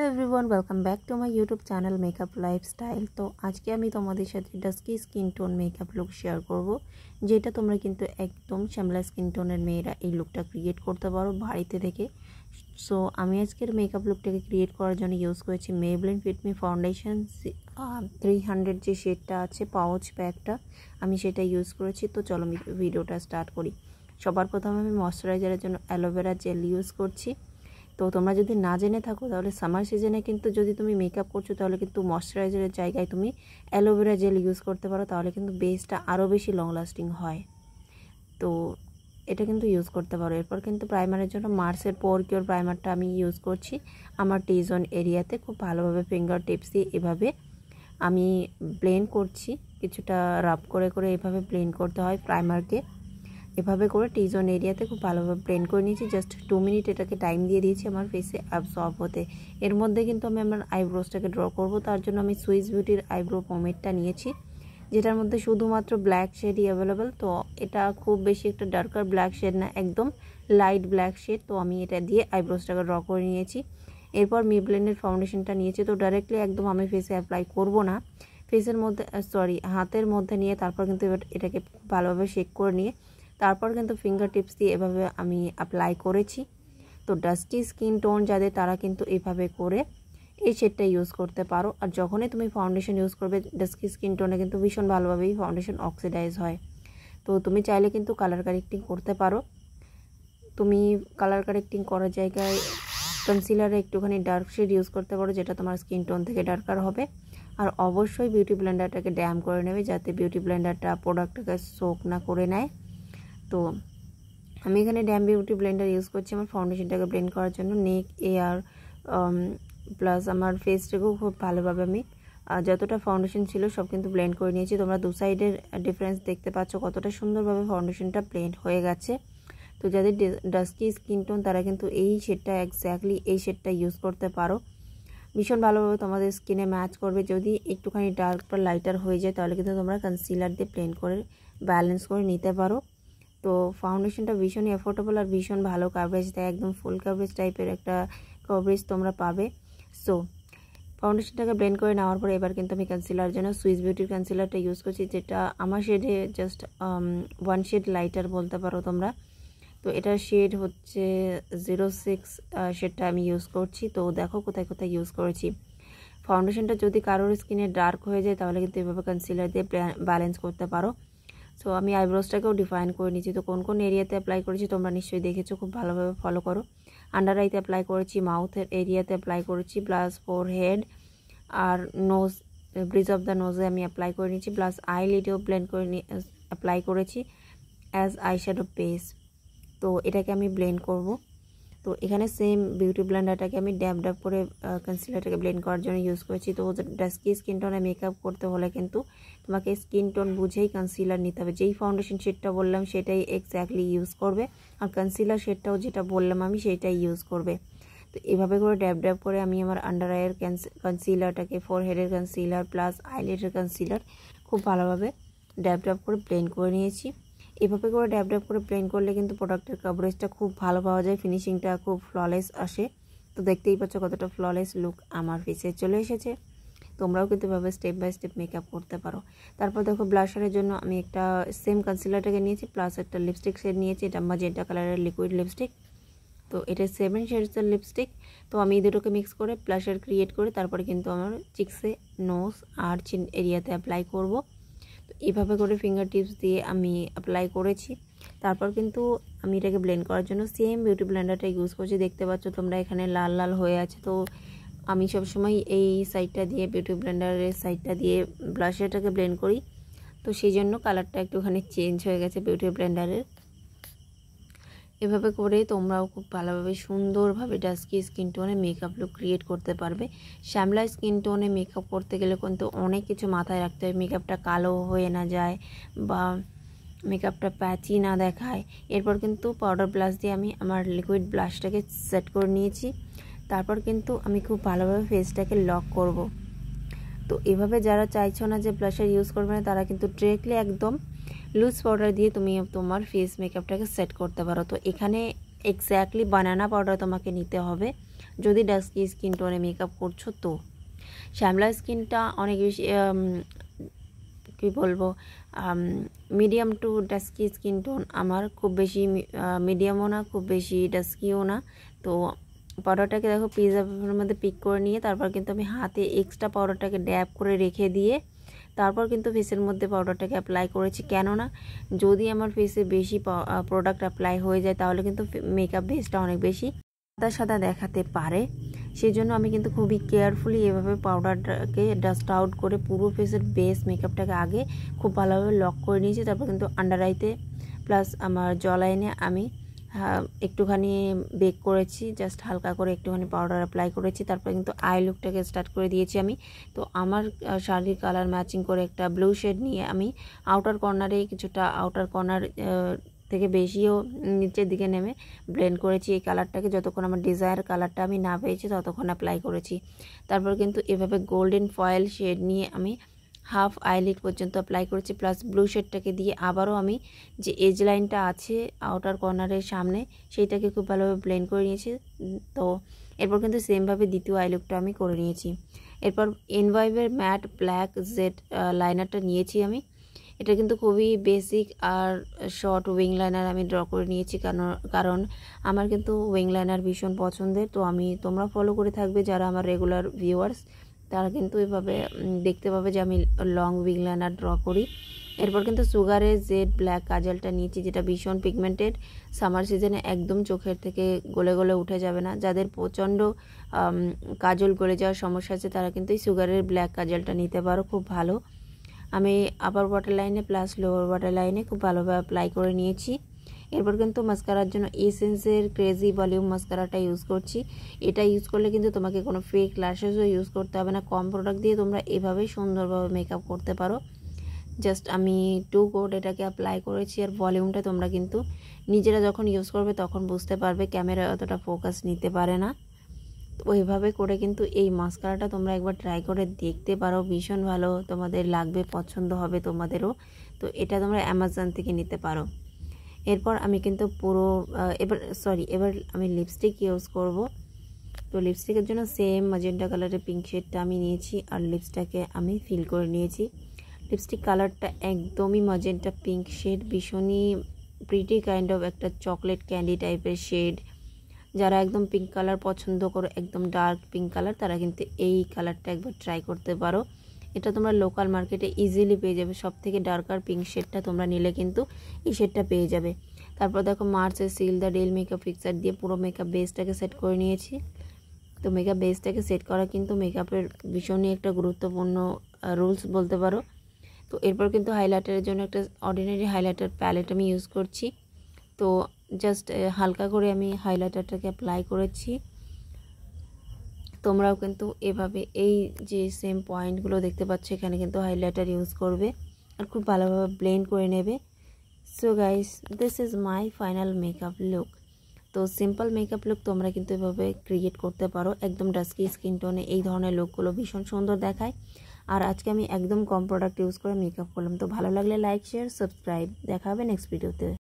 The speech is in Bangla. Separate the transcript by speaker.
Speaker 1: Everyone welcome back to my YouTube channel makeup lifestyle. তো আজকে আমি তোমাদের সাথে dusky skin tone makeup look share করব, যেটা তোমরা কিন্তু একদম শ্যামলা স্কিন টোনের মেয়েরা এই লুকটা ক্রিয়েট করতে পারো বাড়িতে থেকে। সো আমি আজকের মেকআপ লুকটাকে ক্রিয়েট করার জন্য ইউজ করেছি মেবলিন ফিট মি ফাউন্ডেশন 300 যে শেডটা আছে পাউচ প্যাকটা, আমি সেটা ইউজ করেছি। তো চলো আমি ভিডিওটা স্টার্ট করি। সবার প্রথমে আমি ময়শ্চারাইজারের জন্য অ্যালোভেরা জেল ইউজ করছি। তো তোমরা যদি না জেনে থাকো তাহলে সামার সিজনে কিন্তু যদি তুমি মেকআপ করছো তাহলে কিন্তু ময়শ্চারাইজারের জায়গায় তুমি অ্যালোভেরা জেল ইউজ করতে পারো, তাহলে কিন্তু বেসটা আরও বেশি লং লাস্টিং হয়। তো এটা কিন্তু ইউজ করতে পারো। এরপর কিন্তু প্রাইমারের জন্য মার্সের পোর কিওর প্রাইমারটা আমি ইউজ করছি আমার টি জোন এরিয়াতে। খুব ভালোভাবে ফিঙ্গার টিপস দিয়ে এভাবে আমি ব্লেন্ড করছি, কিছুটা রাব করে করে এভাবে ব্লেন্ড করতে হয় প্রাইমারকে। এভাবে করে টি জোন এরিয়াতে খুব ভালোভাবে ব্লেন্ড করে নিয়েছি। জাস্ট 2 মিনিট এটাকে টাইম দিয়ে দিয়েছি আমার ফেসে অ্যাবসর্ব হতে। এর মধ্যে কিন্তু আমি আমার আইব্রোসটাকে ড্র করব, তার জন্য আমি সুইস বিউটির আইব্রো পমেডটা নিয়েছি, যেটার মধ্যে শুধুমাত্র ব্ল্যাক শেডই অ্যাভেলেবেল। তো এটা খুব বেশি একটা ডার্কার ব্ল্যাক শেড না, একদম লাইট ব্ল্যাক শেড। তো আমি এটা দিয়ে আইব্রোসটাকে ড্র করে নিয়েছি। এরপর মেবলিনের ফাউন্ডেশনটা নিয়েছি। তো ডাইরেক্টলি একদম আমি ফেসে অ্যাপ্লাই করব না, ফেসের মধ্যে হাতের মধ্যে নিয়ে তারপর কিন্তু এটাকে ভালোভাবে শেক করে নিয়ে তারপর কিন্তু ফিঙ্গার টিপস দিয়ে এভাবে আমি অ্যাপ্লাই করেছি। তো ডাস্টি স্কিন টোন যাদের তারা কিন্তু এভাবে করে এই শেডটা ইউজ করতে পারো। আর যখনই তুমি ফাউন্ডেশন ইউজ করবে ডাস্কি স্কিন টোনে কিন্তু ভীষণ ভালোভাবেই ফাউন্ডেশন অক্সিডাইজ হয়। তো তুমি চাইলে কিন্তু কালার কারেক্টিং করতে পারো। তুমি কালার কারেক্টিং করার জায়গায় কনসিলারে একটুখানি ডার্ক শেড ইউজ করতে পারো, যেটা তোমার স্কিন টোন থেকে ডার্কার হবে। আর অবশ্যই বিউটি ব্লেন্ডারটাকে ড্যাম করে নেবে, যাতে বিউটি ব্লেন্ডারটা প্রোডাক্টটাকে সোক না করে নেয়। তো আমি এখানে ড্যাম বিউটি ব্লেন্ডার ইউজ করছি আমার ফাউন্ডেশনটাকে ব্লেন্ড করার জন্য। নেক, এয়ার প্লাস আমার ফেসটাকেও খুব ভালোভাবে আমি যতটা ফাউন্ডেশন ছিল সব কিন্তু ব্লেন্ড করে নিয়েছি। তোমরা দু সাইডের ডিফারেন্স দেখতে পাচ্ছ কতটা সুন্দরভাবে ফাউন্ডেশনটা ব্লেন্ড হয়ে গেছে। তো যাদের ডাস্কি স্কিন টোন তারা কিন্তু এই শেডটা এক্স্যাক্টলি এই শেডটা ইউজ করতে পারো, ভীষণ ভালোভাবে তোমাদের স্কিনে ম্যাচ করবে। যদি একটুখানি ডার্ক বা লাইটার হয়ে যায় তাহলে কিন্তু তোমরা কনসিলার দিয়ে ব্লেন্ড করে ব্যালেন্স করে নিতে পারো। তো ফাউন্ডেশনটা ভীষণই অ্যাফোর্ডেবল আর ভীষণ ভালো কাভারেজ দেয়, একদম ফুল কাভারেজ টাইপের একটা কাভারেজ তোমরা পাবে। সো ফাউন্ডেশনটাকে ব্লেন্ড করে নেওয়ার পরে এবার কিন্তু আমি কনসিলার জন্য সুইস বিউটির কনসিলারটা ইউজ করছি, যেটা আমার শেডে জাস্ট 1 শেড লাইটার বলতে পারো তোমরা। তো এটার শেড হচ্ছে 06 শেডটা আমি ইউজ করছি। তো দেখো কোথায় কোথায় ইউজ করেছি। ফাউন্ডেশনটা যদি কারোর স্কিনে ডার্ক হয়ে যায় তাহলে কিন্তু এভাবে কনসিলার দিয়ে ব্যালেন্স করতে পারো। সো আমি আইব্রোসটাকেও ডিফাইন করে নিচ্ছি। তো কোন কোন এরিয়াতে অ্যাপ্লাই করেছি তোমরা নিশ্চয়ই দেখেছো, খুব ভালোভাবে ফলো করো। আন্ডার আইতে অ্যাপ্লাই করেছি, মাউথের এরিয়াতে অ্যাপ্লাই করেছি, প্লাস ফোরহেড আর নোজ, ব্রিজ অফ দ্য নোজে আমি অ্যাপ্লাই করে নিচ্ছি, প্লাস আইলিডেও ব্লেন্ড করে অ্যাপ্লাই করেছি অ্যাজ আইশ্যাডো বেস। তো এটাকে আমি ব্লেন্ড করব। তো এখানে সেম বিউটি ব্লেন্ডারটাকে আমি ড্যাব ড্যাব করে কনসিলারটাকে ব্লেন্ড করার জন্য ইউজ করেছি। তো ডাস্কি স্কিন টোনে মেকআপ করতে হলে কিন্তু তোমাকে স্কিন টোন বুঝেই কনসিলার নিতে হবে। যেই ফাউন্ডেশন শেডটা বললাম সেটাই এক্স্যাক্টলি ইউজ করবে, আর কনসিলার শেডটাও যেটা বললাম আমি সেটাই ইউজ করবে। তো এভাবে করে ড্যাব ড্যাব করে আমি আমার আন্ডার আইয়ের কনসিলারটাকে, ফোরহেডের কনসিলার প্লাস আইলিডের কনসিলার খুব ভালোভাবে ড্যাব ড্যাব করে ব্লেন্ড করে নিয়েছি। এভাবে করে ড্যাব ড্যাব করে ব্লেন্ড করলে কিন্তু প্রোডাক্টের কভারেজটা খুব ভালো পাওয়া যায়, ফিনিশিংটা খুব ফ্ললেস আসে। তো দেখতেই পাচ্ছ কতটা ফ্ললেস লুক আমার ফেসে চলে এসেছে। তোমরাও কিন্তু এভাবে স্টেপ বাই স্টেপ মেকআপ করতে পারো। তারপর দেখো ব্লাশারের জন্য আমি একটা সেম কনসিলারটাকে নিয়েছি, প্লাস একটা লিপস্টিক শেড নিয়েছি, এটা ম্যাজেন্টা কালারের লিকুইড লিপস্টিক। তো এটা 7 শেডসের লিপস্টিক। তো আমি এই দুটোকে মিক্স করে ব্লাশার ক্রিয়েট করে তারপরে কিন্তু আমার চিক্সে, নোজ আর চিন এরিয়াতে অ্যাপ্লাই করব। তো এইভাবে করে ফিঙ্গার টিপস দিয়ে আমি অ্যাপ্লাই করেছি। তারপর কিন্তু আমি এটাকে ব্লেন্ড করার জন্য সেম বিউটি ব্লেন্ডারটা ইউজ করছি। দেখতে পাচ্ছ তোমরা এখানে লাল লাল হয়ে আছে। তো আমি সবসময় এই সাইডটা দিয়ে বিউটি ব্লেন্ডারের সাইডটা দিয়ে ব্লাশারটাকে ব্লেন্ড করি, তো সেই জন্য কালারটা একটুখানি চেঞ্জ হয়ে গেছে বিউটি ব্লেন্ডারের। এভাবে করে তোমরাও খুব ভালোভাবে সুন্দরভাবে ডাস্কি স্কিন টোনে মেকআপ লুক ক্রিয়েট করতে পারবে। শ্যামলা স্কিন টোনে মেকআপ করতে গেলে কিন্তু অনেক কিছু মাথায় রাখতে হয়, মেকআপটা কালো হয়ে না যায় বা মেকআপটা প্যাচি না দেখায়। এরপর কিন্তু পাউডার ব্লাশ দিয়ে আমি আমার লিকুইড ব্লাশটাকে সেট করে নিয়েছি। তারপর কিন্তু আমি খুব ভালোভাবে ফেসটাকে লক করব। তো এভাবে যারা চাইছো না যে ব্লাশার ইউজ করবে না তারা কিন্তু ডিরেক্টলি একদম লুজ পাউডার দিয়ে তুমি তোমার ফেস মেকআপটাকে সেট করতে পারো। তো এখানে এক্স্যাক্টলি বানানা পাউডার তোমাকে নিতে হবে, যদি ডাস্কি স্কিন টোনে মেকআপ করছো তো। শ্যামলা স্কিনটা অনেক বেশি কী বলবো, medium to dusky skin tone আমার, খুব বেশি মিডিয়ামও না, খুব বেশি ডাস্কিও না। তো পাউডারটাকে দেখো পিজার মধ্যে পিক করে নিয়ে তারপর কিন্তু আমি হাতে এক্সট্রা পাউডারটাকে ড্যাব করে রেখে দিয়ে তারপর কিন্তু ফেসের মধ্যে পাউডারটাকে অ্যাপ্লাই করেছি। কেননা যদি আমার ফেসে বেশি প্রোডাক্ট অ্যাপ্লাই হয়ে যায় তাহলে কিন্তু মেকআপ বেসটা অনেক বেশি সাদা সাদা দেখাতে পারে। সেই জন্য আমি কিন্তু খুবই কেয়ারফুলি এভাবে পাউডারটাকে ডাস্ট আউট করে পুরো ফেসের বেস মেকআপটাকে আগে খুব ভালোভাবে লক করে নিয়েছি। তারপর কিন্তু আন্ডার আইতে প্লাস আমার জলাইনে আমি একটুখানি বেক করেছি, জাস্ট হালকা করে একটুখানি পাউডার অ্যাপ্লাই করেছি। তারপর কিন্তু আই লুকটাকে স্টার্ট করে দিয়েছি আমি। তো আমার শাড়ির কালার ম্যাচিং করে একটা ব্লু শেড নিয়ে আমি আউটার কর্নারে কিছুটা, আউটার কর্নার থেকে বেশিও নিচের দিকে নেমে ব্লেন্ড করেছি এই কালারটাকে। যতক্ষণ আমার ডিজায়ার কালারটা আমি না পেয়েছি ততক্ষণ অ্যাপ্লাই করেছি। তারপর কিন্তু এভাবে গোল্ডেন ফয়েল শেড নিয়ে আমি হাফ আইলিড পর্যন্ত অ্যাপ্লাই করেছি, প্লাস ব্লু শেডটাকে দিয়ে আবারও আমি যে এজ লাইনটা আছে আউটার কর্নারের সামনে সেইটাকে খুব ভালোভাবে ব্লেন্ড করে নিয়েছি। তো এরপর কিন্তু সেমভাবে দ্বিতীয় আই লুকটা আমি করে নিয়েছি। এরপর এনভাইভের ম্যাট ব্ল্যাক জেড লাইনারটা নিয়েছি আমি। এটা কিন্তু খুবই বেসিক আর শর্ট উইং লাইনার আমি ড্র করে নিয়েছি, কারণ আমার কিন্তু উইং লাইনার ভীষণ পছন্দের। তো তোমরা ফলো করে থাকবে যারা আমার রেগুলার ভিউয়ার্স, তারা কিন্তু এভাবে দেখতে পাবে যে আমি লং উইং লাইনার ড্র করি। এরপর কিন্তু সুগারের জেড ব্ল্যাক কাজলটা নিয়েছি, যেটা ভীষণ পিগমেন্টেড, সামার সিজনে একদম চোখের থেকে গলে গলে উঠে যাবে না। যাদের প্রচণ্ড কাজল গলে যাওয়ার সমস্যা আছে তারা কিন্তু এই সুগারের ব্ল্যাক কাজলটা নিতে পারো, খুব ভালো। আমি আপার ওয়াটার লাইনে প্লাস লোয়ার ওয়াটার লাইনে খুব ভালোভাবে অ্যাপ্লাই করে নিয়েছি। এরপর কিন্তু মাস্কারার জন্য এসেন্সের ক্রেজি ভলিউম মাস্কারাটা ইউজ করছি। এটা ইউজ করলে কিন্তু তোমাকে কোনো ফেক ল্যাশেসও ইউজ করতে হবে না, কম প্রোডাক্ট দিয়ে তোমরা এভাবেই সুন্দরভাবে মেকআপ করতে পারো। জাস্ট আমি 2 কোট এটাকে অ্যাপ্লাই করেছি। আর ভলিউমটা তোমরা কিন্তু নিজেরা যখন ইউজ করবে তখন বুঝতে পারবে, ক্যামেরা অতটা ফোকাস নিতে পারে না। তো ওইভাবে করে কিন্তু এই মাস্কারাটা তোমরা একবার ট্রাই করে দেখতে পারো, ভীষণ ভালো তোমাদের লাগবে, পছন্দ হবে তোমাদেরও। তো এটা তোমরা অ্যামাজন থেকে নিতে পারো। এরপর আমি কিন্তু পুরো এবার আমি লিপস্টিক ইউজ করব। তো লিপস্টিকের জন্য সেম ম্যাজেন্টা কালারের পিঙ্ক শেডটা আমি নিয়েছি আর লিপসটাকে আমি ফিল করে নিয়েছি। লিপস্টিক কালারটা একদমই ম্যাজেন্টা পিঙ্ক শেড, ভীষণই প্রিটি কাইন্ড অফ একটা চকলেট ক্যান্ডি টাইপের শেড। যারা একদম পিঙ্ক কালার পছন্দ করো, একদম ডার্ক পিঙ্ক কালার, তারা কিন্তু এই কালারটা একবার ট্রাই করতে পারো। এটা তোমরা লোকাল মার্কেটে ইজিলি পেয়ে যাবে, সব থেকে ডার্কার পিঙ্ক শেডটা তোমরা নিলে কিন্তু এই শেডটা পেয়ে যাবে। তারপর দেখো মার্সের seal the deal makeup fixer দিয়ে পুরো মেকআপ বেসটাকে সেট করে নিয়েছি। তো মেকআপ বেসটাকে সেট করা কিন্তু মেকআপের ভীষণই একটা গুরুত্বপূর্ণ রুলস বলতে পারো। তো এরপর কিন্তু হাইলাইটারের জন্য একটা অর্ডিনারি হাইলাইটার প্যালেট আমি ইউজ করছি। তো জাস্ট হালকা করে আমি হাইলাইটারটাকে অ্যাপ্লাই করেছি। তোমরাও কিন্তু এভাবে এই যে সেম পয়েন্টগুলো দেখতে পাচ্ছ এখানে কিন্তু হাইলাইটার ইউজ করবে আর খুব ভালোভাবে ব্লেন্ড করে নেবে। So guys, this is my final makeup look. তো সিম্পল মেকআপ লুক তোমরা কিন্তু এভাবে ক্রিয়েট করতে পারো, একদম ডাস্কি স্কিন টোনে এই ধরনের লুকগুলো ভীষণ সুন্দর দেখায়। আর আজকে আমি একদম কম প্রোডাক্ট ইউজ করে মেকআপ করলাম। তো ভালো লাগলে লাইক, শেয়ার, সাবস্ক্রাইব। দেখা হবে নেক্সট ভিডিওতে।